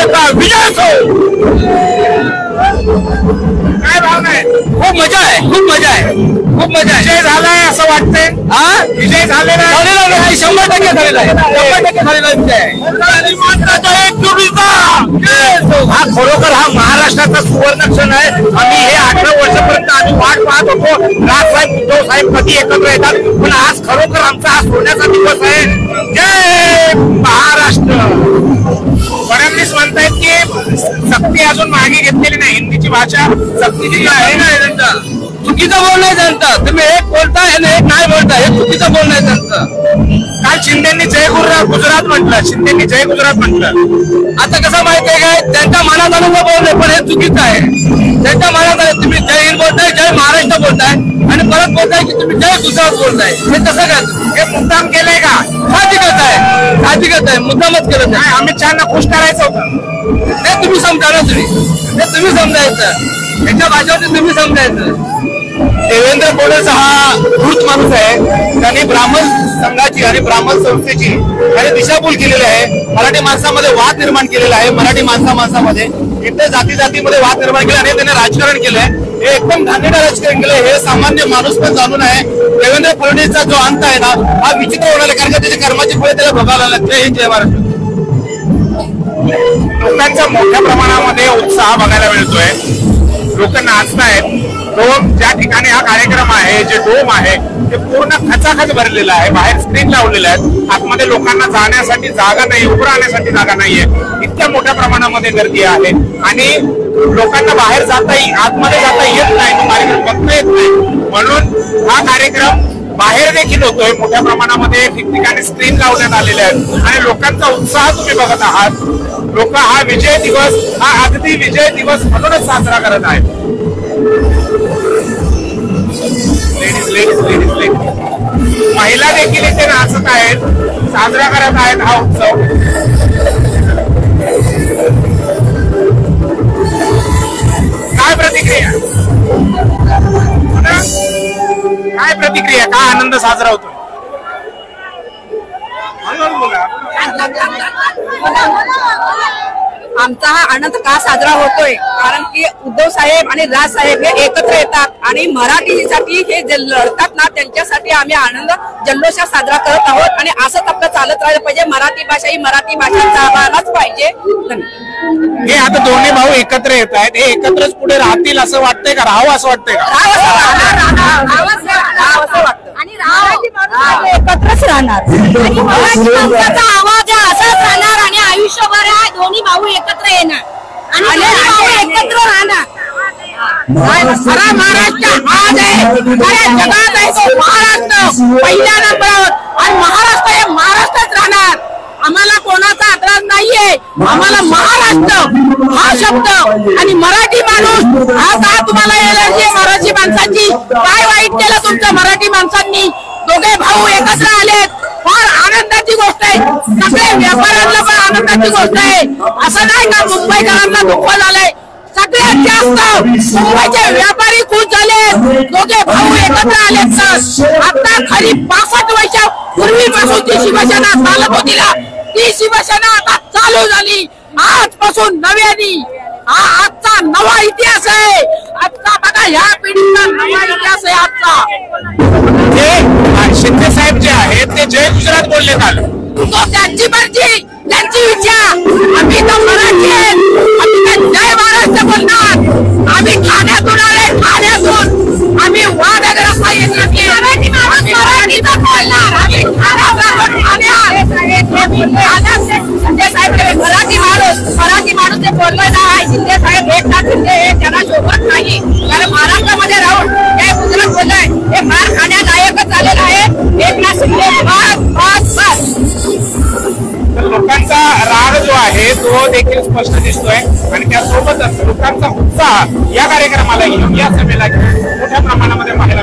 महाराष्ट्राचा विजय असो। काय भावना आहे? खूप मजा आहे, खूप मजा आहे, खूप मजा आहे। विजय झालाय असं वाटतंय? हा, विजय झालेला आहे? झालेला नाही, 100% झालेला आहे, 100% झालेला विजय आहे। हा खरोखर हा महाराष्ट्राचा सुवर्ण क्षण आहे। आम्ही हे 18 वर्षापर्यंत आम्ही वाट पाहत होतो, राजसाहेब उद्धव साहेब कधी एकत्र येतात, पण आज खरोखर आमचा हा सोन्याचा दिवस आहे। जय महाराष्ट्र। फडणवीस म्हणतायत की सक्ती अजून मागे घेतलेली नाही, हिंदीची भाषा सक्तीची आहे ना जनता। चुकीचं बोलणं आहे त्यांचं, तुम्ही एक बोलताय आणि एक नाही बोलताय, हे चुकीचं बोलणं आहे त्यांचं। काल शिंदेनी जय गुजरात म्हटलं, शिंदेनी जय गुजरात म्हटलं। आता कसं माहितीये काय, त्यांच्या मनात आलं बोलणे, पण हे चुकीचं आहे। त्यांच्या मनात आलं तुम्ही जय हिंद बोलताय, जय महाराष्ट्र बोलताय आणि परत बोलताय की तुम्ही जय गुजरात बोलताय, हे तसं काय? हे मुद्दाम केलंय का? साहजिकच आहे, साहजिकच आहे, मुद्दामच केलं नाही। अमित शहाना खुश करायचं होतं, ते तुम्ही समजा ना, तुम्ही समजायचं, त्यांच्या भाषेवरती तुम्ही समजायचं। देवेंद्र फडणवीस हा धूर्त माणूस आहे, त्यांनी ब्राह्मण संघाची आणि ब्राह्मण संस्थेची त्याने दिशाभूल केलेली आहे। मराठी माणसामध्ये वाद निर्माण केलेला आहे, मराठी माणसामध्ये इथे जाती जातीमध्ये वाद निर्माण केला आणि त्याने राजकारण केलंय, हे एकदम घाणेरडं राजकारण केलंय, हे सामान्य माणूस पण जाणून आहे। देवेंद्र फडणवीसचा जो अंत आहे ना, हा विचित्र होणार आहे, कारण त्याच्या कर्माची फळे त्याला भोगायला लागते। जय महाराष्ट्र। लोकांचा मोठ्या प्रमाणामध्ये उत्साह बघायला मिळतोय, लोक नाचतायत। डोम ज्या ठिकाणी हा कार्यक्रम आहे, जे डोम आहे ते पूर्ण खचाखच भरलेलं आहे, बाहेर स्क्रीन लावलेल्या आहेत, आतमध्ये लोकांना जाण्यासाठी जागा नाही, उभं राहण्यासाठी जागा नाहीये, इतक्या मोठ्या प्रमाणामध्ये गर्दी आहे आणि लोकांना बाहेर आतमध्ये जाता येत नाही, तो कार्यक्रम बघता येत नाही, म्हणून हा कार्यक्रम बाहेर देखील होतोय। मोठ्या प्रमाणामध्ये ठिकठिकाणी स्क्रीन लावण्यात आलेले आहेत आणि लोकांचा उत्साह तुम्ही बघत आहात। लोक हा विजय दिवस, हा अगदी विजय दिवस म्हणूनच साजरा करत आहेत। लेडीज महिला देखील इथे नाचत आहेत, साजरा करत आहेत हा उत्सव। काय प्रतिक्रिया, काय प्रतिक्रिया, काय आनंद साजरा होतोय? आमचा हा आनंद का साजरा होतोय, कारण की उद्धव साहेब आणि राज साहेब हे एकत्र येतात आणि मराठीसाठी हे जे लढतात ना, त्यांच्यासाठी आम्ही आनंद जल्लोषात साजरा करत आहोत आणि असंच आपलं चालत राहिलं पाहिजे। मराठी भाषा ही मराठी भाषा आम्हालाच पाहिजे। हे आता दोन्ही भाऊ एकत्र येत आहेत, हे एकत्रच पुढे राहतील असं वाटतंय का, राहावं असं वाटतंय का? एकत्रच राहणार आणि मराठी माणसाचा आवाज असाच राहणार आणि आयुष्यभर दोन्ही भाऊ एकत्र येणार आणि एकत्र राहणार। खरा महाराष्ट्र आज आहे, खऱ्या जगात आहे तो महाराष्ट्र पहिल्या नंबरावर आणि महाराष्ट्र हे महाराष्ट्रात राहणार। आम्हाला कोणाचा अत्रास नाहीये, आम्हाला महाराष्ट्र हा शब्द आणि मराठी माणूस हा का तुम्हाला एलर्जी मराठी माणसाची, काय वाईट केलं तुमच्या मराठी माणसांनी? दोघे भाऊ एकत्र आलेत, फार आनंदाची गोष्ट आहे, सगळे व्यापाऱ्यांना पण आनंदाची गोष्ट आहे। असं नाही का मुंबईकरांना दुःख झालंय, सगळ्यात जास्त मुंबईचे व्यापारी खुश झाले, दोघे भाऊ एकत्र आलेत। तर आता खरी 65 वर्षापूर्वीपासून जी शिवसेना चालत होती ना, ती शिवसेना आता चालू झाली, आजपासून नव्याने हा आजचा नवा इतिहास आहे। आजचा बघा, ह्या पिढीचा नवा इतिहास आहे आजचा। शिंदे साहेब जे आहेत ते जय गुजरात बोलले काल, तो त्यांची मर्जी, त्यांची इच्छा। आम्ही तर मराठी आहेत, आम्ही तर जय महाराष्ट्र बोलणार। आम्ही ठाण्यातून आले, ठाण्यातून आम्ही वादग्रस्त मराठी माणूस मराठीचा बोलणार। आम्ही शिंदे साहेब मराठी माणूस ते बोललोय नाही, शिंदे साहेब एकनाथ शिंदे हे त्यांना शोभत नाही, कारण महाराष्ट्रामध्ये राहून जय गुजरात बोललोय हे मार खाण्यालायकच झालेलं आहे। एकनाथ शिंदे लोकांचा राग जो आहे तो देखील स्पष्ट दिसतोय आणि त्यासोबतच लोकांचा उत्साह या कार्यक्रमाला घेऊन, या सभेला घेऊन मोठ्या प्रमाणामध्ये पाहायला